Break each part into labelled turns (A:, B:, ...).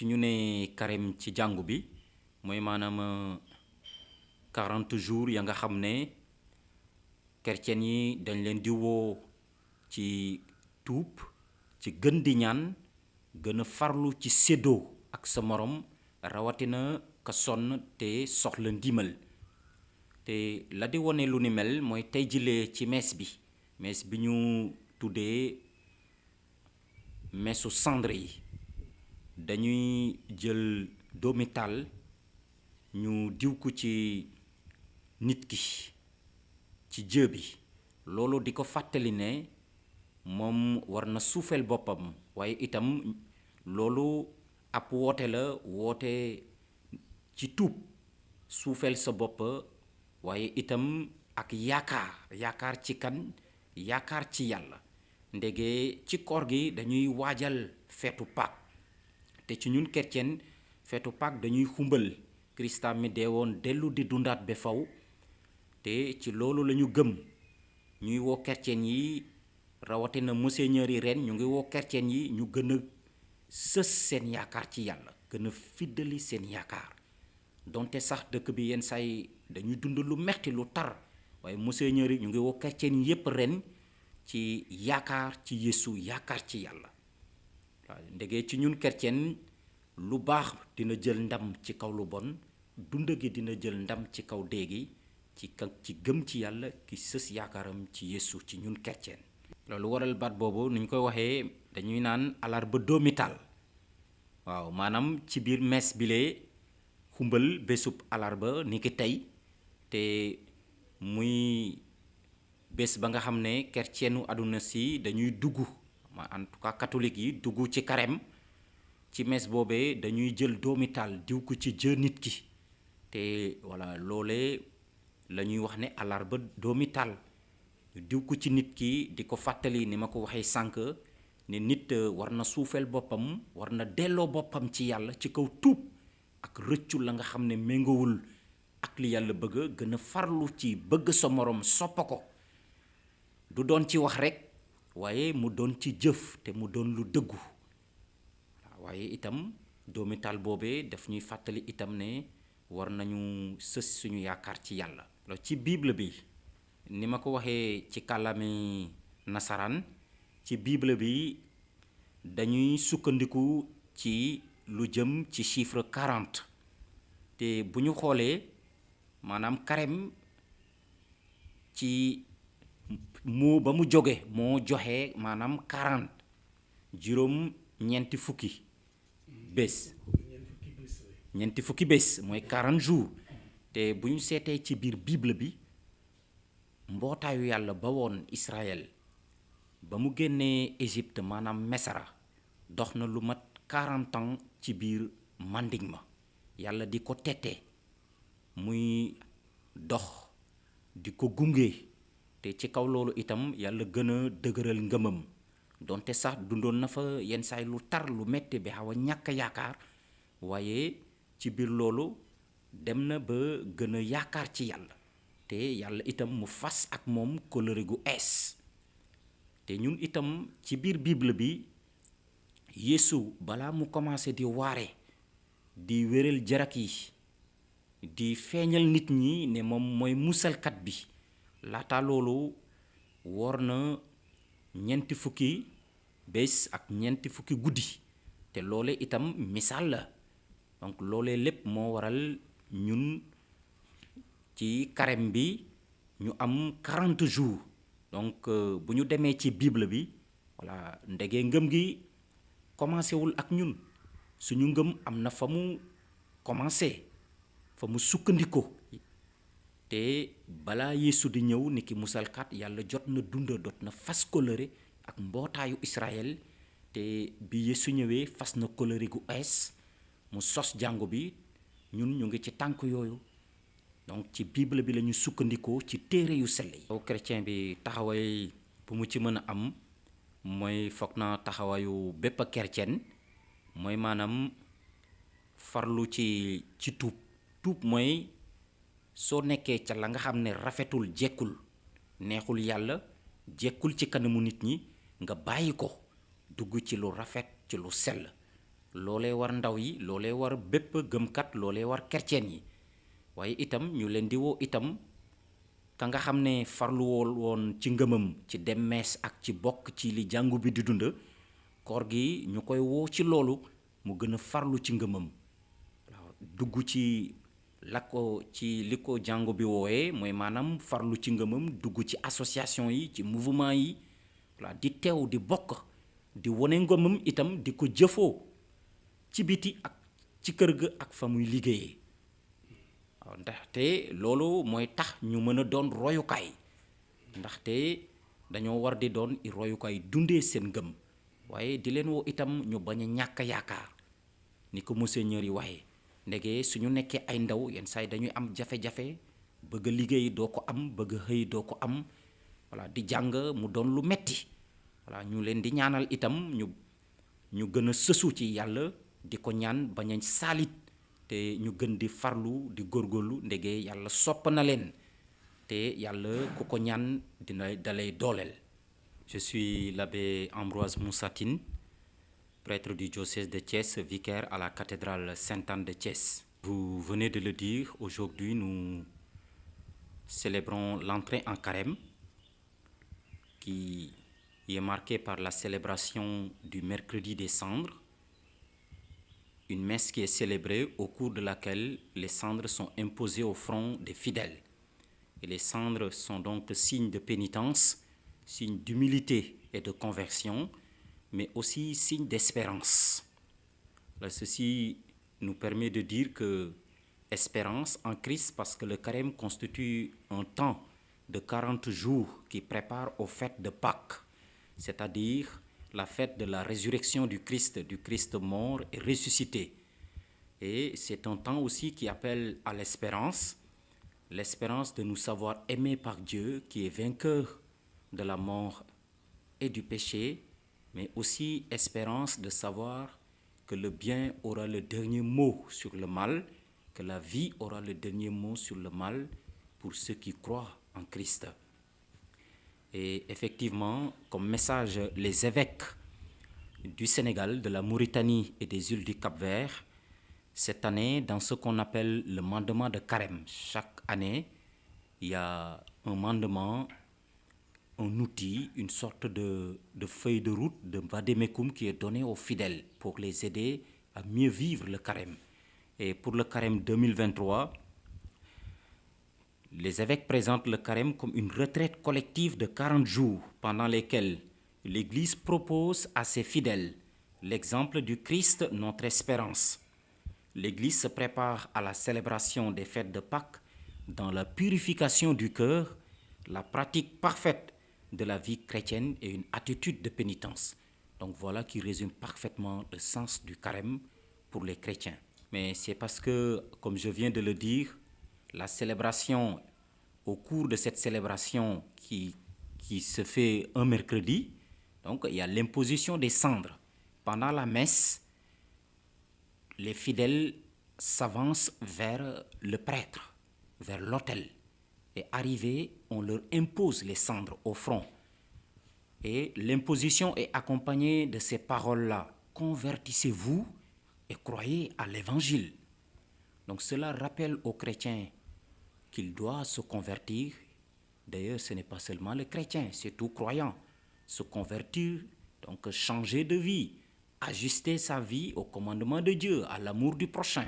A: su ñu nee carême ci jàngu bi mooy maanaam 40 jours ya nga xam ne chrétien yi dañ leen di woo ci tuub ci gën di ñaan gën a farlu ci séddoo ak sa morom rawatina ka sonn te soxla ndimbal te la di wone lu ni mel mooy tey jilee ci mees bi ñu tuddee meesu cendre yi dañuy jël doomi taal ñu diw ko ci nit ki ci jë bi loolu di ko fàttali ne moom war na suufeel boppam waaye itam loolu ab woote la woote ci tuub suufeel sa bopp waaye itam ak yaakaar ci kan yaakaar ci yàlla ndege ci koor gi dañuy waajal feetu Pâques te ci ñun chrétien feetu Pâques dañuy xumbal Krista mi deewoon dellu di dundaat ba faw te ci loolu la ñu gëm ñuy woo chrétien yi rawatina monseigneur yi ren ñu ngi woo chrétien yi ñu gën a sës seen yaakaar ci yàlla gën a fiddali seen yaakaar donte sax dëkk bi yenn saay dañuy dund lu metti lu tar waaye monseigneur yi ñu ngi woo chrétien yi yépp ren ci yaakaar ci Yeesu yaakaar ci yàlla waaw ndege ci ñun chrétien lu baax dina jël ndam ci kaw lu bon dund gi dina jël ndam ci kaw dee gi ci gëm ci yàlla ki sës yaakaaram ci Yeesu ci ñun chrétien loolu waral baat boobu ni ñu koy waxee dañuy naan alarba doomital waaw maanaam ci biir mees bilee xumbal bésub alarba ni ki tey te muy bés ba nga xam ne chrétienu àdduna si dañuy dugg en tout cas catholique yi dugg ci carême ci mees boobee dañuy jël doomital diw ko ci jë nit ki te voilà loolee la ñuy wax ne alarba doomital diw ko ci nit ki di ko fàttali ni ma ko waxee sànq ne nit war na suufeel boppam war na delloo boppam ci yàlla ci kaw tuub ak rëccu la nga xam ne méngawul ak li yàlla bëgg gën a farlu ci bëgg sa morom soppa ko du doon ci wax rekk waaye mu doon ci jëf te mu doon lu dëggu waaye itam doomital boobee daf ñuy fàttali itam ne war nañu sës suñu yaakaar ci yàlla ci bible bi ni ma ko waxee ci kàllaami nasaraan ci bible bi dañuy sukkandiku ci lu jëm ci chiffre 40 te bu ñu xoolee maanaam carême ci moo ba mu jóge moo joxe maanaam 40 juróom ñeenti fukki bés mooy 40 jours te bu ñu seetee ci biir bible bi mbootaayu yàlla ba woon Israël ba mu génnee Égypte maanaam Mesara dox na lu mat 40 ans ci biir manding ma yàlla di ko tette muy dox di ko gunge te ci kaw loolu itam yàlla gën a dëgëral ngëmam donte sax dundoon na fa yenn saay lu tar lu metti bi xaw a ñàkk yaakaar waaye ci biir loolu dem na ba gën a yaakaar ci yàlla te yàlla itam mu fas ak moom kóllëre gu ees te ñun itam ci biir bible bi Yeesu balaa mu commencé di waare di wéral jarak yi di feeñal nit ñi ne moom mooy musalkat bi laata loolu woor na ñeenti fukki bés ak ñeenti fukki guddi te loole itam misaal la donc loolee lépp moo waral ñun ci carême bi ñu am 40 jours donc bu ñu demee ci bible bi voilà ndege ngëm gi commencé wul ak ñun suñu ngëm am na fa mu commencé fa mu sukkandikoo te balaa Yeesu di ñëw ni ki musalkat yàlla jot na dunda dot na fas kóllëre ak mbootaayu Israël te bi Yeesu ñëwee fas na kóllëre gu ees mu sos jàngu bi ñun ñu ngi ci tànk yooyu donc ci bible bi la ñu sukkandikoo ci téere yu sell yi. chrétien bi taxawaay bu mu ci mën a am mooy foog na taxawaayu bépp chrétien mooy maanaam farlu ci tuub mooy soo nekkee ca la nga xam ne rafetul jekkul neexul yàlla jekkul ci kanamu nit ñi nga bàyyi ko dugg ci lu rafet ci lu sell loolee war ndaw yi, loolee war bépp gëmkat, loolee war chrétien yi. waaye itam ñu leen di woo itam ka nga xam ne farlu woon ci ngëmam ci dem mees ak ci bokk ci li jàngu bi di dund, koor gi ñu koy woo ci loolu mu gën a farlu ci ngëmam. waaw dugg ci ci li ko jàngu bi wooyee mooy maanaam farlu ci ngëmam, dugg ci association yi, ci mouvement yi, voilà di teew di bokk di wone ngëmam itam di ko jëfoo ci biti ak ci kër ga ak fa muy liggéeyee. waaw ndaxte loolu mooy tax ñu mën a doon royukaay, ndaxte dañoo war di doon royukaay dundee seen ngëm, waaye di leen woo itam ñu bañ a ñàkk yaakaar ni ko monseigneur yi waxee. ndege suñu nekkee ay ndaw yenn saa yi dañuy am jafe-jafe, bëgg a liggéey doo ko am, bëgg a xëy doo ko am, voilà di jàng mu doon lu metti. voilà ñu leen di ñaanal itam ñu gën a sësu ci yàlla, di ko ñaan bañ a saalit, te ñu gën di farlu di góorgóorlu ndege yàlla sopp na leen te yàlla ku ko ñaan dina dalay dooleel. Je suis l'abbé Ambroise Moussatine, prêtre du diocèse de Thiès, vicaire à la cathédrale Sainte-Anne de Thiès. Vous venez de le dire, aujourd'hui nous célébrons l'entrée en carême qui est marquée par la célébration du mercredi des cendres, une messe qui est célébrée au cours de laquelle les cendres sont imposées au front des fidèles. Et les cendres sont donc signe de pénitence, signe d'humilité et de conversion, mais aussi signe d'espérance. Là, ceci nous permet de dire que espérance en Christ, parce que le carême constitue un temps de 40 jours qui prépare aux fêtes de Pâques, c'est-à-dire la fête de la résurrection du Christ mort et ressuscité. Et c'est un temps aussi qui appelle à l'espérance de nous savoir aimés par Dieu, qui est vainqueur de la mort et du péché, mais aussi espérance de savoir que le bien aura le dernier mot sur le mal, que la vie aura le dernier mot sur le mal pour ceux qui croient en Christ. Et effectivement, comme message, les évêques du Sénégal, de la Mauritanie et des îles du Cap-Vert, cette année, dans ce qu'on appelle le mandement de carême, chaque année, il y a un mandement, un outil, une sorte de feuille de route, de vademecum qui est donné aux fidèles pour les aider à mieux vivre le carême. Et pour le carême 2023, les évêques présentent le carême comme une retraite collective de 40 jours pendant lesquels l'Église propose à ses fidèles l'exemple du Christ, notre espérance. L'Église se prépare à la célébration des fêtes de Pâques dans la purification du cœur, la pratique parfaite de la vie chrétienne et une attitude de pénitence. Donc voilà qui résume parfaitement le sens du carême pour les chrétiens. Mais c'est parce que, comme je viens de le dire, la célébration, au cours de cette célébration qui se fait un mercredi, donc il y a l'imposition des cendres. Pendant la messe, les fidèles s'avancent vers le prêtre, vers l'autel. Et arrivés, on leur impose les cendres au front. Et l'imposition est accompagnée de ces paroles-là. Convertissez-vous et croyez à l'évangile. Donc cela rappelle aux chrétiens qu'il doit se convertir. D'ailleurs, ce n'est pas seulement le chrétien, c'est tout croyant. Se convertir, donc changer de vie, ajuster sa vie au commandement de Dieu, à l'amour du prochain.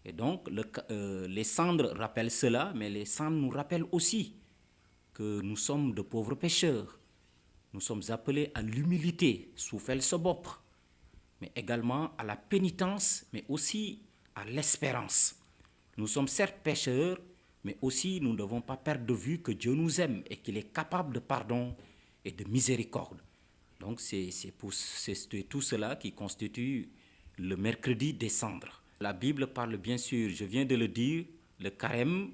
A: Et donc, les cendres rappellent cela, mais les cendres nous rappellent aussi que nous sommes de pauvres pécheurs. Nous sommes appelés à l'humilité, suufeel sa bopp, mais également à la pénitence, mais aussi à l'espérance. Nous sommes certes pécheurs, mais aussi nous ne devons pas perdre de vue que Dieu nous aime et qu'il est capable de pardon et de miséricorde. Donc c'est tout cela qui constitue le mercredi des cendres. La Bible parle bien sûr, je viens de le dire, le carême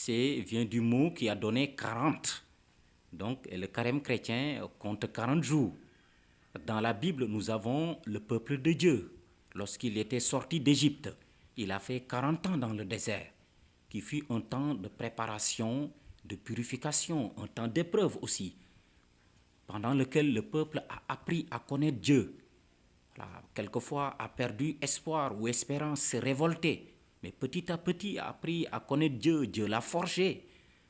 A: vient du mot qui a donné 40. Donc le carême chrétien compte 40 jours. Dans la Bible, nous avons le peuple de Dieu. Lorsqu'il était sorti d'Égypte, il a fait 40 ans dans le désert, qui fut un temps de préparation, de purification, un temps d'épreuve aussi, pendant lequel le peuple a appris à connaître Dieu, Voilà, quelquefois a perdu espoir ou espérance, s'est révolté. Mais petit à petit a appris à connaître Dieu, Dieu l'a forgé.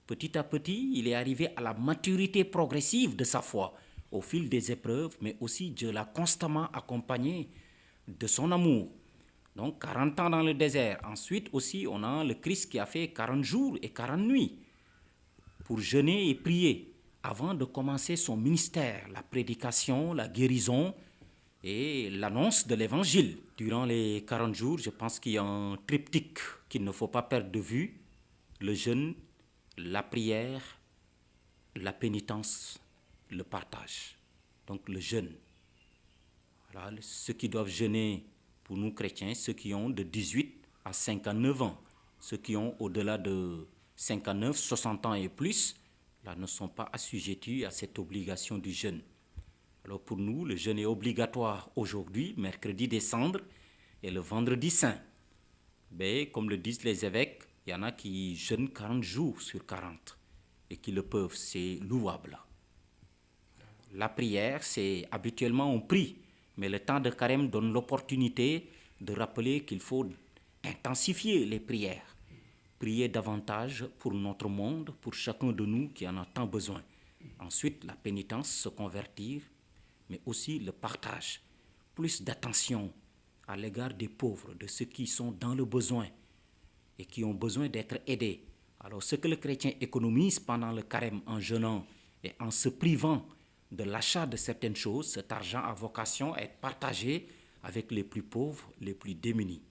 A: Petit à petit, il est arrivé à la maturité progressive de sa foi au fil des épreuves, mais aussi Dieu l'a constamment accompagné de son amour. Donc 40 ans dans le désert. Ensuite aussi, on a le Christ qui a fait 40 jours et 40 nuits pour jeûner et prier avant de commencer son ministère, la prédication, la guérison et l'annonce de l'évangile. Durant les 40 jours, je pense qu'il y a un triptyque qu'il ne faut pas perdre de vue: le jeûne, la prière, la pénitence, le partage. Donc le jeûne. Voilà, ceux qui doivent jeûner pour nous chrétiens, ceux qui ont de 18 à 59 ans. Ceux qui ont au-delà de 59, 60 ans et plus, là, ne sont pas assujettis à cette obligation du jeûne. Alors pour nous, le jeûne est obligatoire aujourd'hui, mercredi des cendres, et le vendredi saint. Mais comme le disent les évêques, il y en a qui jeûnent 40 jours sur 40 et qui le peuvent, c'est louable. La prière, c'est habituellement on prie, mais le temps de carême donne l'opportunité de rappeler qu'il faut intensifier les prières, prier davantage pour notre monde, pour chacun de nous qui en a tant besoin. Ensuite, la pénitence, se convertir, mais aussi le partage, plus d'attention à l'égard des pauvres, de ceux qui sont dans le besoin et qui ont besoin d'être aidés. Alors ce que le chrétien économise pendant le carême en jeûnant et en se privant de l'achat de certaines choses, cet argent a vocation à être partagé avec les plus pauvres, les plus démunis.